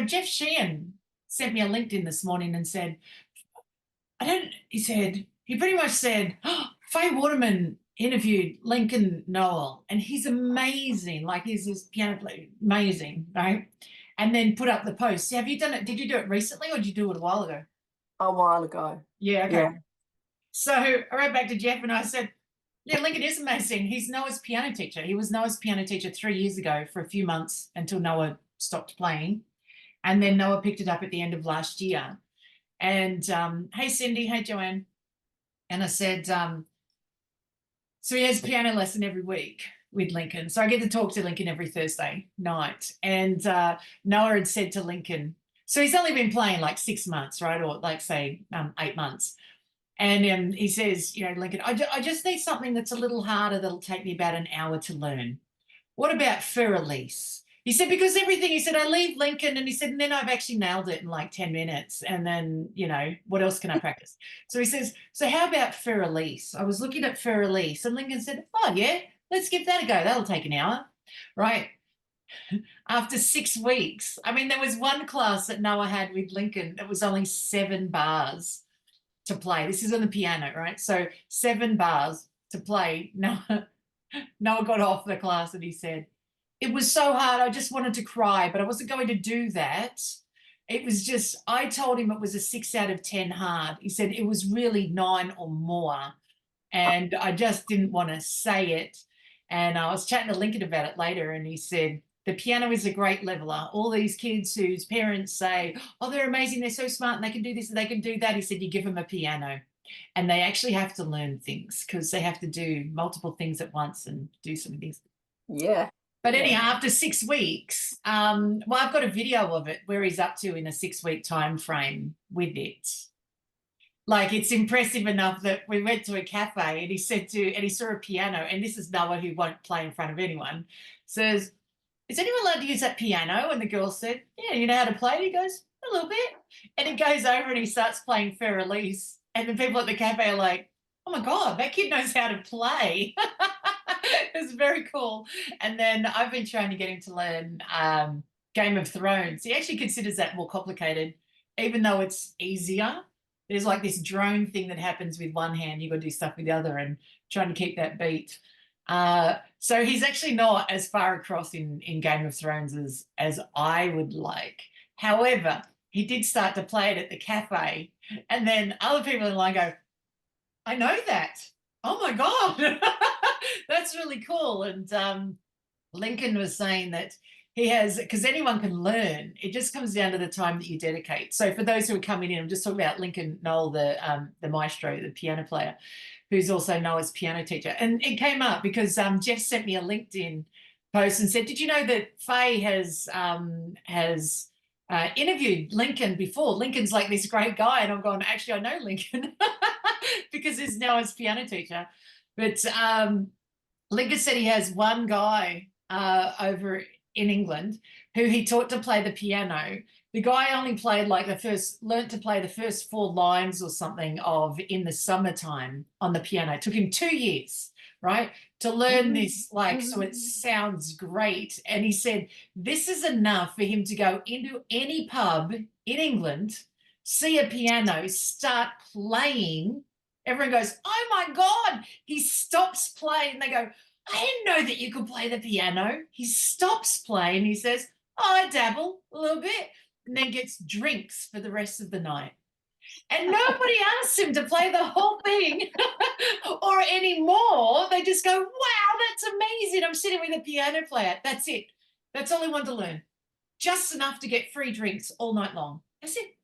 Jeff Sheehan sent me a LinkedIn this morning and said, he pretty much said, oh, Faye Waterman interviewed Lincoln Noel and he's amazing. Like he's this piano player, amazing, right? And then put up the post. Have you done it? Did you do it recently or did you do it a while ago? A while ago. Yeah, okay. Yeah. So I wrote back to Jeff and I said, yeah, Lincoln is amazing. He's Noah's piano teacher. He was Noah's piano teacher 3 years ago for a few months until Noah stopped playing. And then Noah picked it up at the end of last year. And hey, Cindy, hey, Joanne. And I said, so he has piano lesson every week with Lincoln. So I get to talk to Lincoln every Thursday night. And Noah had said to Lincoln, so he's only been playing like 6 months, right? Or like say 8 months. And he says, you know, Lincoln, I just need something that's a little harder that'll take me about an hour to learn. What about Fer Elise? He said, because everything, he said, I leave Lincoln, and he said, and then I've actually nailed it in like 10 minutes. And then, you know, what else can I practice? So he says, so how about Fer Elise? I was looking at Fer Elise, and Lincoln said, oh, yeah, let's give that a go. That'll take an hour, right? After 6 weeks, I mean, there was one class that Noah had with Lincoln that was only 7 bars to play. This is on the piano, right? So 7 bars to play. Noah got off the class and he said, it was so hard. I just wanted to cry, but I wasn't going to do that. It was just, I told him it was a 6 out of 10 hard. He said it was really 9 or more. And I just didn't want to say it. And I was chatting to Lincoln about it later, and he said, the piano is a great leveler. All these kids whose parents say, oh, they're amazing, they're so smart, and they can do this and they can do that. He said, you give them a piano and they actually have to learn things because they have to do multiple things at once and do some things. Yeah. But anyhow, after 6 weeks, well, I've got a video of it where he's up to in a 6-week time frame with it. Like, it's impressive enough that we went to a cafe and he saw a piano, and this is Noah, who won't play in front of anyone, says, is anyone allowed to use that piano? And the girl said, yeah, you know how to play it? He goes, a little bit. And he goes over and he starts playing Fer Elise. And the people at the cafe are like, oh my God, that kid knows how to play. It's very cool. And then I've been trying to get him to learn Game of Thrones. He actually considers that more complicated, even though it's easier. There's like this drone thing that happens with one hand. You've got to do stuff with the other and trying to keep that beat. So he's actually not as far across in Game of Thrones as I would like. However, he did start to play it at the cafe, and then other people in line go, I know that. Oh my God, that's really cool. And Lincoln was saying that he has, because anyone can learn, it just comes down to the time that you dedicate. So for those who are coming in, I'm just talking about Lincoln Noel, the maestro, the piano player, who's also Noah's piano teacher. And it came up because Jeff sent me a LinkedIn post and said, did you know that Faye has interviewed Lincoln before? Lincoln's like this great guy. And I'm going, actually, I know Lincoln because he's Noah's piano teacher. But Lincoln said he has one guy over in England who he taught to play the piano. The guy only played like learned to play the first 4 lines or something of In the Summertime on the piano. It took him 2 years, right, to learn this, like, so it sounds great. And he said this is enough for him to go into any pub in England, see a piano, start playing. Everyone goes, oh my God, he stops playing. They go, I didn't know that you could play the piano. He stops playing. He says, oh, I dabble a little bit, and then gets drinks for the rest of the night. And nobody asks him to play the whole thing or any more. They just go, wow, that's amazing. I'm sitting with a piano player. That's it. That's all he wanted to learn. Just enough to get free drinks all night long. That's it.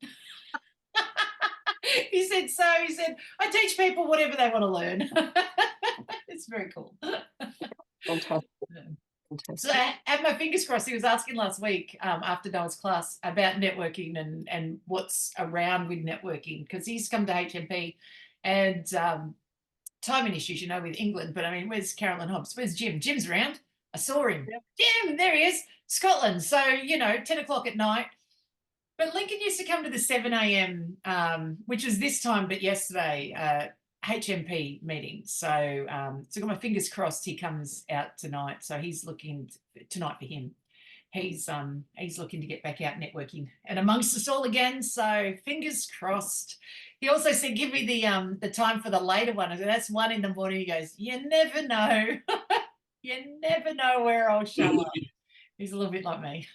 He said, I teach people whatever they want to learn. It's very cool. Fantastic. So I had my fingers crossed. He was asking last week after Noah's class about networking and what's around with networking, because he's come to HMP and timing issues, you know, with England. But I mean, where's Carolyn Hobbs? Where's Jim? Jim's around. I saw him. Yep. Jim, there he is. Scotland. So, you know, 10 o'clock at night. But Lincoln used to come to the 7 a.m., which was this time, but yesterday, HMP meeting. So got my fingers crossed he comes out tonight. So he's looking tonight for him. he's looking to get back out networking and amongst us all again. So fingers crossed. He also said, "Give me the time for the later one." I said, "That's 1 in the morning." He goes, "You never know." You never know where I'll show up. He's a little bit like me.